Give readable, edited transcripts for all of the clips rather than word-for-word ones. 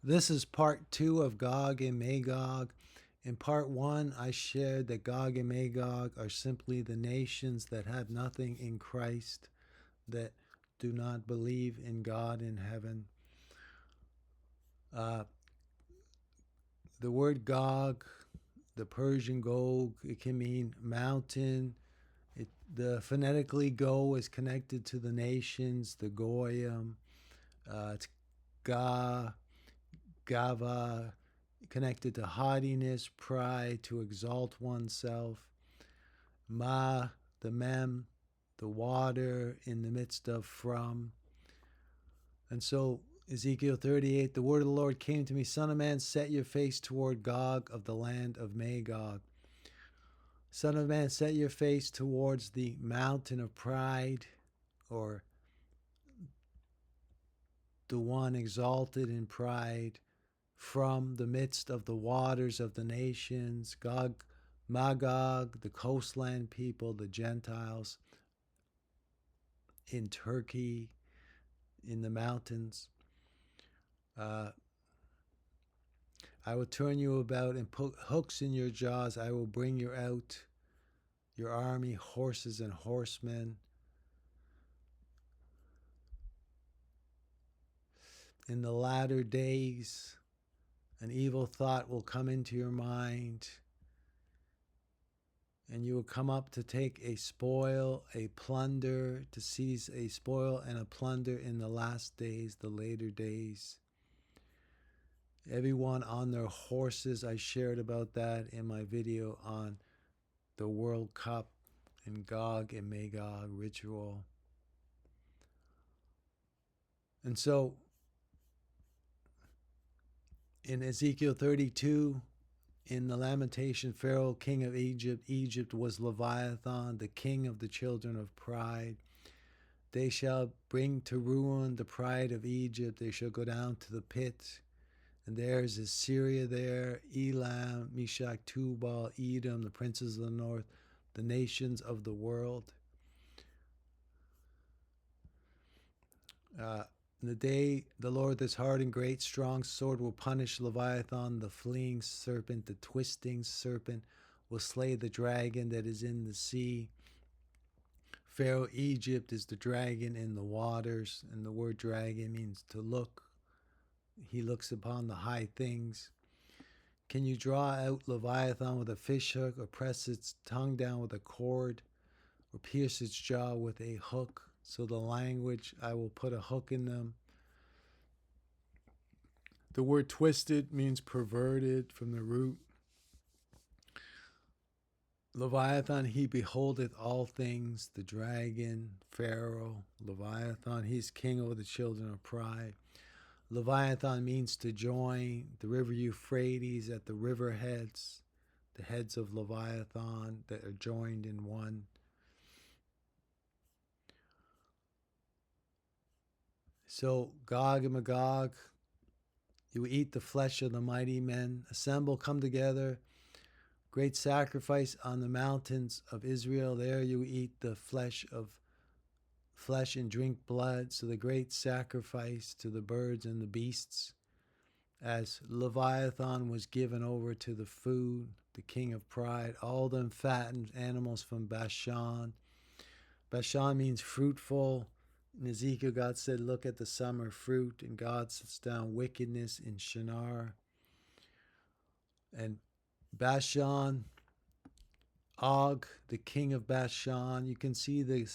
This is part 2 of Gog and Magog. In part 1, I shared that Gog and Magog are simply the nations that have nothing in Christ, that do not believe in God in heaven. Uh, the word Gog, the Persian Gog, it can mean mountain. The phonetically Go is connected to the nations, the Goyim. It's Ga, Gava, connected to haughtiness, pride, to exalt oneself. Ma, the mem, the water in the midst of from. And so Ezekiel 38, the word of the Lord came to me, Son of man, set your face toward Gog of the land of Magog. Son of man, set your face towards the mountain of pride, or the one exalted in pride, from the midst of the waters of the nations. Gog, Magog, the coastland people, the Gentiles in Turkey, in the mountains. I will turn you about and put hooks in your jaws. I will bring you out, your army, horses and horsemen. In the latter days, an evil thought will come into your mind, and you will come up to take a spoil, a plunder, to seize a spoil and a plunder in the last days, the later days. Everyone on their horses. I shared about that in my video on the World Cup and Gog and Magog ritual. And so in Ezekiel 32, in the lamentation, Pharaoh, king of Egypt, Egypt was Leviathan, the king of the children of pride. They shall bring to ruin the pride of Egypt. They shall go down to the pit. And there is Assyria there, Elam, Meshach, Tubal, Edom, the princes of the north, the nations of the world. In the day the Lord, this hard and great strong sword, will punish Leviathan, the fleeing serpent, the twisting serpent, will slay the dragon that is in the sea. Pharaoh, Egypt, is the dragon in the waters, and the word dragon means to look. He looks upon the high things. Can you draw out Leviathan with a fish hook, or press its tongue down with a cord, or pierce its jaw with a hook? So the language, I will put a hook in them. The word twisted means perverted from the root. Leviathan, he beholdeth all things. The dragon, Pharaoh, Leviathan, he's king over the children of pride. Leviathan means to join. The river Euphrates at the river heads, the heads of Leviathan that are joined in one. So Gog and Magog, you eat the flesh of the mighty men. Assemble, come together. Great sacrifice on the mountains of Israel. There you eat the flesh and drink blood. So the great sacrifice to the birds and the beasts. As Leviathan was given over to the food, the king of pride, all them fattened animals from Bashan. Bashan means fruitful. In Ezekiel, God said, look at the summer fruit, and God sets down wickedness in Shinar. And Bashan, Og, the king of Bashan, you can see the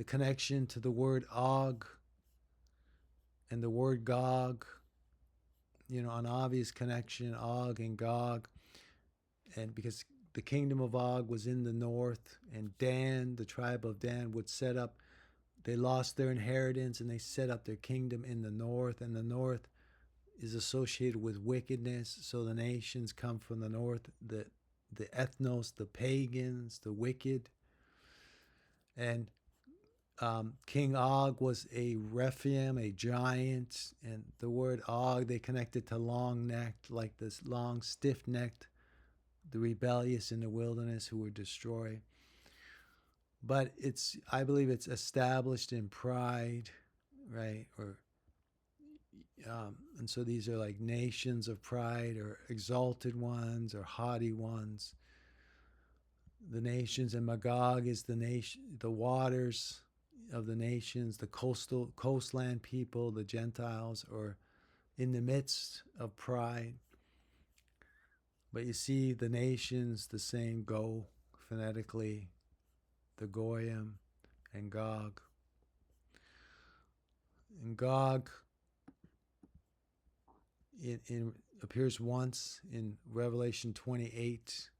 connection to the word Og and the word Gog, an obvious connection, Og and Gog. And because the kingdom of Og was in the north, and Dan, the tribe of Dan, would set up, they lost their inheritance and they set up their kingdom in the north, and the north is associated with wickedness. So the nations come from the north, the ethnos, the pagans, the wicked. And King Og was a Rephaim, a giant, and the word Og, they connected to long-necked, like this long, stiff-necked, the rebellious in the wilderness who were destroyed. But I believe it's established in pride, right? Or And so these are like nations of pride, or exalted ones, or haughty ones. The nations, and Magog is the nation, the waters of the nations, the coastland people, the Gentiles, or in the midst of pride. But you see the nations, the same go phonetically, the Goyim and Gog. And Gog, it appears once in Revelation 28,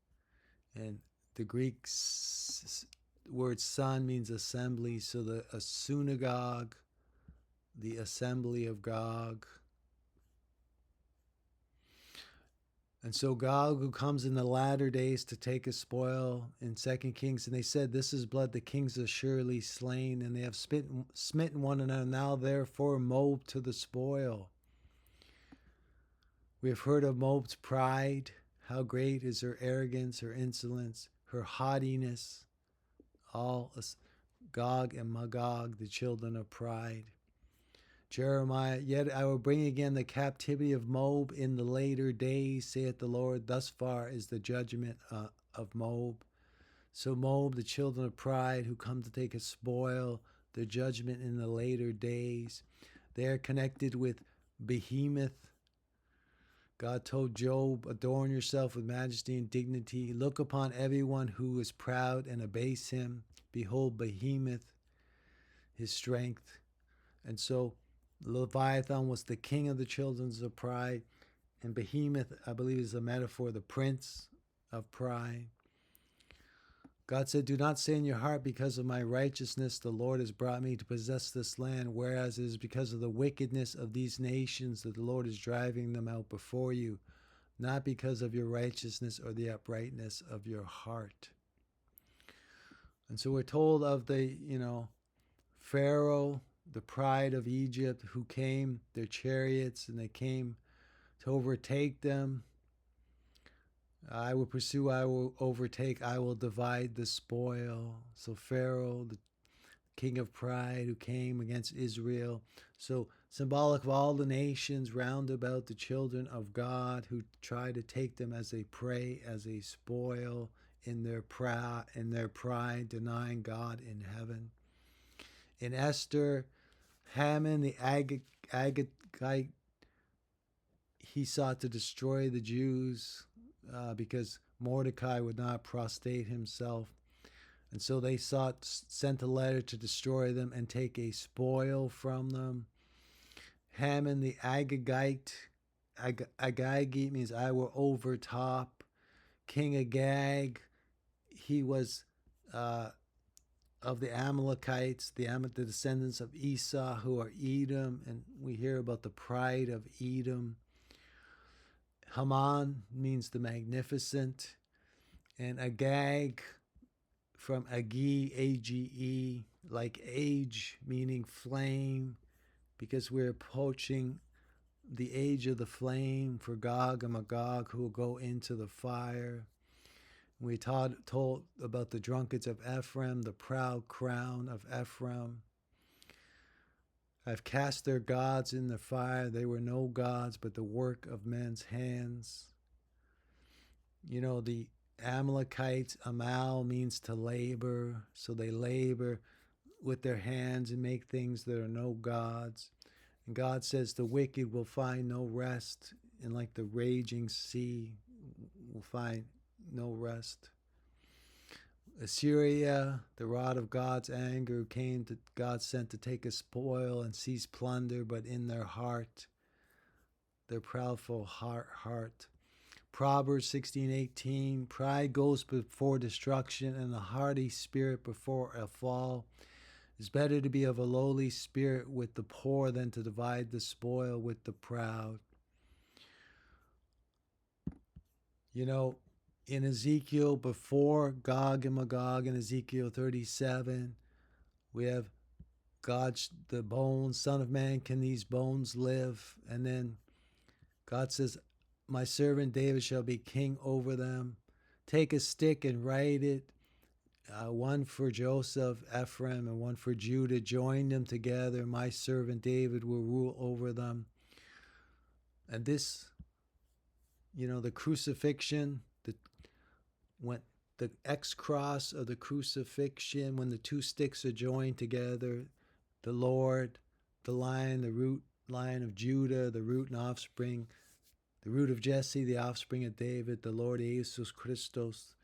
and the Greek word son means assembly, so a synagogue, the assembly of Gog. And so Gog, who comes in the latter days to take a spoil, in 2 Kings, and they said, this is blood the kings are surely slain, and they have smitten one another, now therefore Moab to the spoil. We have heard of Moab's pride, how great is her arrogance, her insolence, her haughtiness, all Gog and Magog, the children of pride. Jeremiah, yet I will bring again the captivity of Moab in the later days, saith the Lord. Thus far is the judgment of Moab. So Moab, the children of pride, who come to take a spoil, the judgment in the later days. They are connected with Behemoth. God told Job, adorn yourself with majesty and dignity. Look upon everyone who is proud and abase him. Behold, Behemoth, his strength. And so Leviathan was the king of the children of pride, and Behemoth, I believe, is a metaphor, the prince of pride. God said, do not say in your heart, because of my righteousness the Lord has brought me to possess this land, whereas it is because of the wickedness of these nations that the Lord is driving them out before you, not because of your righteousness or the uprightness of your heart. And so we're told of the, Pharaoh, the pride of Egypt, who came, their chariots, and they came to overtake them. I will pursue, I will overtake, I will divide the spoil. So Pharaoh, the king of pride, who came against Israel. So symbolic of all the nations round about the children of God, who try to take them as a prey, as a spoil, in their pride, denying God in heaven. In Esther, Haman, the Agagite, he sought to destroy the Jews because Mordecai would not prostrate himself. And so they sent a letter to destroy them and take a spoil from them. Haman, the Agagite, Agagite means I will overtop. King Agag, he was of the Amalekites, the descendants of Esau, who are Edom, and we hear about the pride of Edom. Haman means the magnificent, and Agag, from Agi, A-G-E, like age, meaning flame, because we're approaching the age of the flame for Gog and Magog, who will go into the fire. We told about the drunkards of Ephraim, the proud crown of Ephraim. I've cast their gods in the fire. They were no gods, but the work of men's hands. The Amalekites, Amal means to labor. So they labor with their hands and make things that are no gods. And God says the wicked will find no rest, and like the raging sea will find no rest. Assyria, the rod of God's anger, came to God sent to take a spoil and seize plunder, but in their heart, their proudful heart. Proverbs 16:18, pride goes before destruction, and a haughty spirit before a fall. It's better to be of a lowly spirit with the poor than to divide the spoil with the proud. In Ezekiel, before Gog and Magog, in Ezekiel 37, we have God, the bones, Son of Man, can these bones live? And then God says, my servant David shall be king over them. Take a stick and write it, one for Joseph, Ephraim, and one for Judah. Join them together. My servant David will rule over them. And this, the crucifixion, when the X cross of the crucifixion, when the two sticks are joined together, the Lord, the lion, the root lion of Judah, the root and offspring, the root of Jesse, the offspring of David, the Lord Jesus Christos,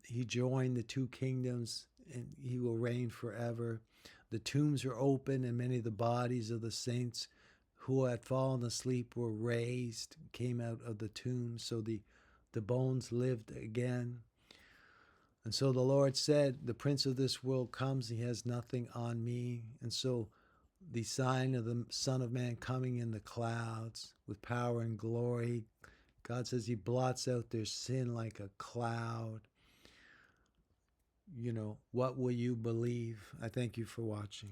he joined the two kingdoms and he will reign forever. The tombs are open and many of the bodies of the saints who had fallen asleep were raised, came out of the tombs. So the bones lived again. And so the Lord said, the prince of this world comes, he has nothing on me. And so the sign of the Son of Man coming in the clouds with power and glory, God says he blots out their sin like a cloud. What will you believe? I thank you for watching.